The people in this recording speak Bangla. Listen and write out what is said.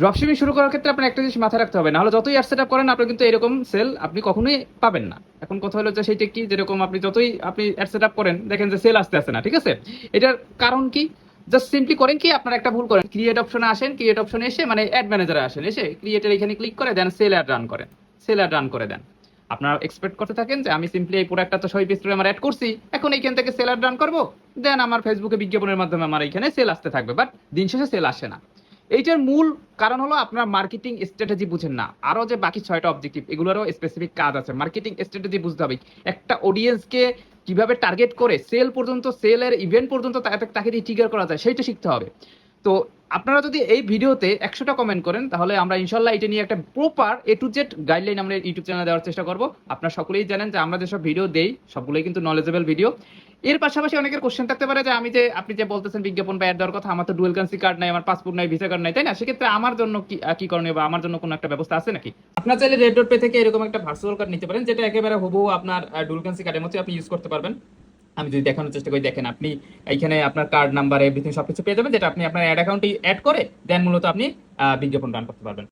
ড্রপশিপিং শুরু করার ক্ষেত্রে আপনার একটা জিনিস মাথায় রাখতে হবে, না হলে যতই অ্যাড সেট আপ করেন আপনি কিন্তু এরকম সেল আপনি কখনোই পাবেন না। এখন কথা হলো যে সেইটা কি, যেরকম আপনি যতই আপনি অ্যাড সেট আপ করেন দেখেন যে সেল আসতে আসে না, ঠিক আছে? এটার কারণ কি? জাস্ট সিম্পলি করেন কি, আপনারা একটা ভুল করেন, ক্রিয়েট অপশনে আসেন, ক্রিয়েট অপশনে এসে মানে অ্যাড ম্যানেজারে আসেন, এসে ক্রিয়েটের এখানে ক্লিক করে দেন সেল অ্যাড রান করেন, সেল অ্যাড রান করে দেন। আপনারা এক্সপেক্ট করতে থাকেন যে আমি সিম্পলি এই প্রোডাক্টটা তো সবই পেজ আমার অ্যাড করছি, এখন এইখান থেকে সেল অ্যাড রান করবো, দেন আমার ফেসবুকে বিজ্ঞাপনের মাধ্যমে আমার এখানে সেল আসতে থাকবে, বাট দিন শেষে সেল আসে না। এইটার মূল কারণ হলো আপনার মার্কেটিং স্ট্র্যাটেজি বুঝেন না। আরো যে বাকি 6টা অবজেক্টিভ, এগুলোরও স্পেসিফিক কাজ আছে, মার্কেটিং স্ট্র্যাটেজি বুঝতে হবে। একটা অডিয়েন্সকে কিভাবে টার্গেট করে সেল পর্যন্ত, সেলের ইভেন্ট পর্যন্ত তাকে দিয়ে ট্রিগার করা যায় সেইটা শিখতে হবে। তো আপনারা যদি এই ভিডিওতে 100টা কমেন্ট করেন তাহলে আমরা ইনশাল্লাহ এটা নিয়ে একটা proper A to Z guideline আমরা ইউটিউব চ্যানেলে দেওয়ার চেষ্টা করব। আপনারা সকলেই জানেন যে আমরা যেসব ভিডিও দেই সবগুলোই কিন্তু নলেজেবল ভিডিও। এর পাশাপাশি অনেকের কোশ্চেন থাকতে পারে যে আমি যে আপনি যে বলতেছেন বিজ্ঞাপন বা অ্যাড দেওয়ার কথা, আমার তো ডুয়েল কারেন্সি কার্ড নাই, আমার পাসপোর্ট নাই, ভিসা কার্ড নাই, তাই না? সেক্ষেত্রে আমার জন্য কি কি করণীয় বা আমার জন্য কোনো একটা ব্যবস্থা আছে নাকি? আপনার চাইলে রেড ডট পে থেকে এরকম একটা ভার্চুয়াল কার্ড নিতে পারেন, যেটা একেবারে হুবহু আপনার ডুয়েল কারেন্সি কার্ডের মতো আপনি ইউজ করতে পারবেন। আমি যদি দেখানোর চেষ্টা করি, দেখেন আপনি এইখানে আপনার কার্ড নাম্বার এভরিথিং সবকিছু পেয়ে যাবেন, যেটা আপনি আপনার অ্যাড অ্যাকাউন্টে অ্যাড করে দেন মূলত আপনি বিজ্ঞাপন রান করতে পারবেন।